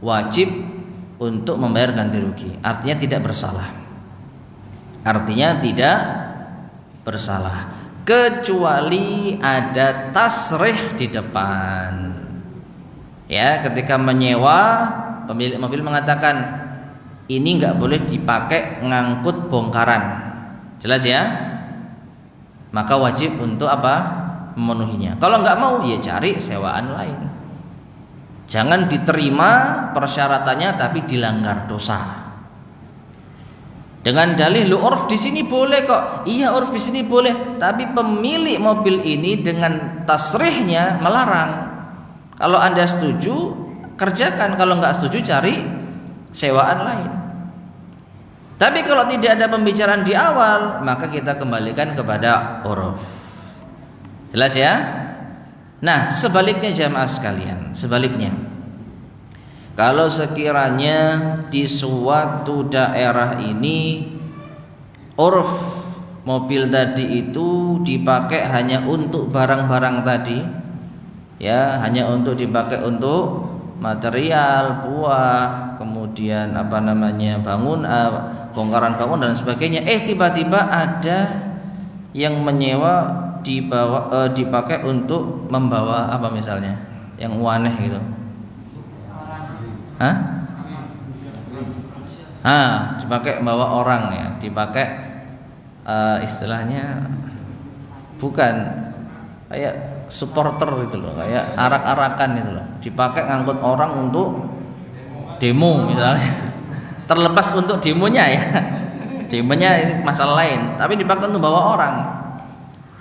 wajib untuk membayar ganti rugi. Artinya tidak bersalah. Artinya tidak bersalah. Kecuali ada tasrih di depan. Ya, ketika menyewa, pemilik mobil mengatakan ini nggak boleh dipakai ngangkut bongkaran, jelas ya. Maka wajib untuk apa? Memenuhinya. Kalau nggak mau, ya cari sewaan lain. Jangan diterima persyaratannya tapi dilanggar dosa. Dengan dalih lu urf di sini boleh kok. Iya, urf di sini boleh, tapi pemilik mobil ini dengan tasrihnya melarang. Kalau Anda setuju, kerjakan. Kalau nggak setuju, cari sewaan lain. Tapi kalau tidak ada pembicaraan di awal, maka kita kembalikan kepada uruf. Jelas ya? Nah, sebaliknya jamaah sekalian, sebaliknya. Kalau sekiranya di suatu daerah ini uruf mobil tadi itu dipakai hanya untuk barang-barang tadi, ya, hanya untuk dipakai untuk material, buah, kemudian bongkaran bangun dan sebagainya. Tiba-tiba ada yang menyewa dipakai untuk membawa apa misalnya, yang aneh gitu. Dipakai membawa orang ya, dipakai istilahnya bukan kayak supporter gitu loh, kayak arak-arakan gitu loh, dipakai ngangkut orang untuk demo misalnya. Terlepas untuk demonya ya, demonya ini masalah lain, tapi dipakai untuk bawa orang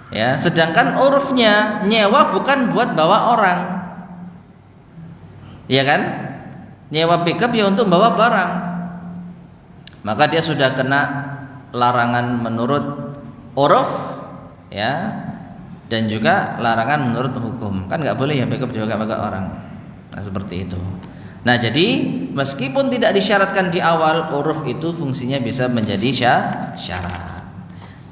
ya. Sedangkan urufnya nyewa bukan buat bawa orang, ya kan? Nyewa pickup ya untuk bawa barang, maka dia sudah kena larangan menurut uruf ya, dan juga larangan menurut hukum. Kan nggak boleh ya pickup juga pakai orang. Nah seperti itu. Nah jadi meskipun tidak disyaratkan di awal, uruf itu fungsinya bisa menjadi syarat.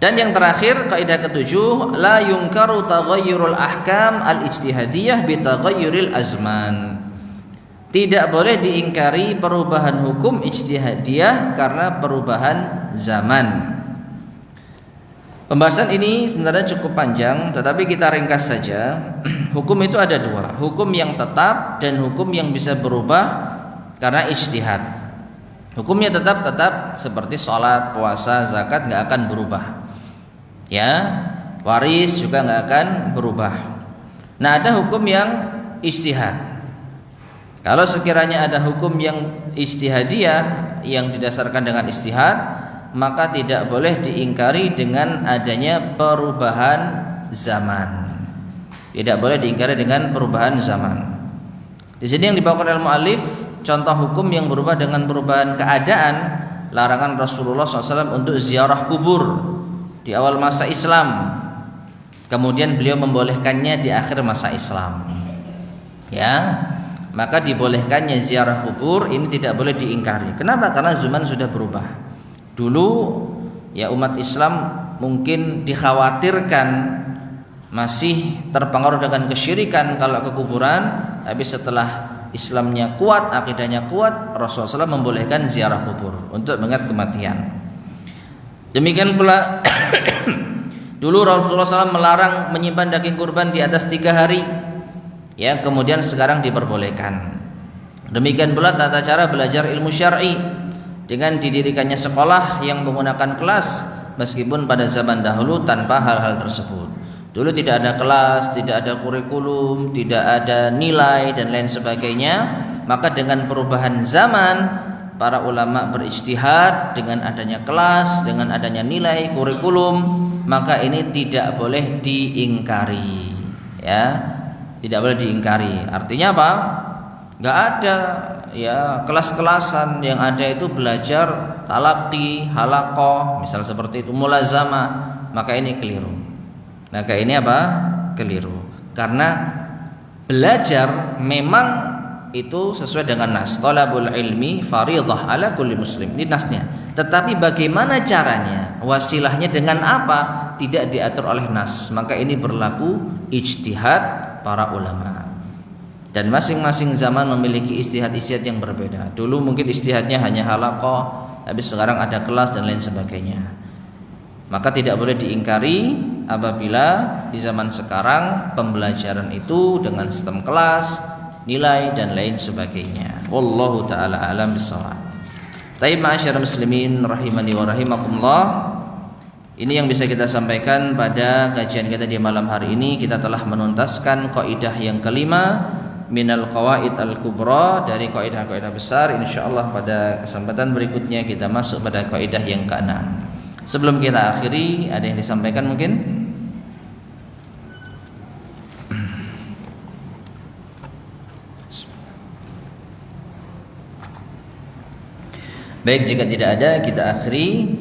Dan yang terakhir, kaidah ketujuh, la yungkaru taghayyurul ahkam al-ijtihadiyah bi taghayyuril azman. Tidak boleh diingkari perubahan hukum ijtihadiyah karena perubahan zaman. Pembahasan ini sebenarnya cukup panjang, tetapi kita ringkas saja. Hukum itu ada dua, hukum yang tetap dan hukum yang bisa berubah karena ijtihad. Hukumnya tetap seperti sholat, puasa, zakat nggak akan berubah, ya. Waris juga nggak akan berubah. Nah ada hukum yang ijtihad. Kalau sekiranya ada hukum yang ijtihadiyah yang didasarkan dengan ijtihad, maka tidak boleh diingkari dengan adanya perubahan zaman. Tidak boleh diingkari dengan perubahan zaman. Di sini yang dibawakan oleh mu'allif contoh hukum yang berubah dengan perubahan keadaan, larangan Rasulullah SAW untuk ziarah kubur di awal masa Islam. Kemudian beliau membolehkannya di akhir masa Islam. Ya, maka dibolehkannya ziarah kubur ini tidak boleh diingkari. Kenapa? Karena zaman sudah berubah. Dulu ya umat Islam mungkin dikhawatirkan masih terpengaruh dengan kesyirikan kalau ke kuburan, tapi setelah Islamnya kuat, akidahnya kuat, Rasulullah SAW membolehkan ziarah kubur untuk mengingat kematian. Demikian pula dulu Rasulullah SAW melarang menyimpan daging kurban di atas 3 hari, ya, kemudian sekarang diperbolehkan. Demikian pula tata cara belajar ilmu syar'i dengan didirikannya sekolah yang menggunakan kelas, meskipun pada zaman dahulu tanpa hal-hal tersebut. Dulu tidak ada kelas, tidak ada kurikulum, tidak ada nilai dan lain sebagainya. Maka dengan perubahan zaman, para ulama berijtihad dengan adanya kelas, dengan adanya nilai, kurikulum, maka ini tidak boleh diingkari, ya, tidak boleh diingkari. Artinya apa? Nggak ada ya kelas-kelasan, yang ada itu belajar talaqi, halaqah, misal seperti itu, mulazamah, maka ini keliru. Maka ini apa? Keliru. Karena belajar memang itu sesuai dengan nas. Talabul ilmi fardhah ala kulli muslim. Ini nasnya. Tetapi bagaimana caranya, wasilahnya dengan apa, tidak diatur oleh nas. Maka ini berlaku ijtihad para ulama. Dan masing-masing zaman memiliki ijtihad-ijtihad yang berbeda. Dulu mungkin ijtihadnya hanya halaqah, tapi sekarang ada kelas dan lain sebagainya. Maka tidak boleh diingkari apabila di zaman sekarang pembelajaran itu dengan sistem kelas, nilai dan lain sebagainya. Wallahu taala alam bissawab. Taib ma'asyiral muslimin rahimani wa rahimakumullah. Ini yang bisa kita sampaikan pada kajian kita di malam hari ini. Kita telah menuntaskan kaidah yang kelima minal qawaid al-kubra, dari kaidah-kaidah besar. Insyaallah pada kesempatan berikutnya kita masuk pada kaidah yang keenam. Sebelum kita akhiri, ada yang disampaikan mungkin? Baik, jika tidak ada kita akhiri.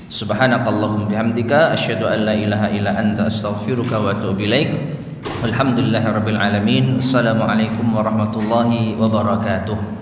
Subhanakallahumma bihamdika asyhadu an la ilaha illa anta astaghfiruka wa atubu ilaik. Alhamdulillahirabbil alamin. Assalamualaikum warahmatullahi wabarakatuh.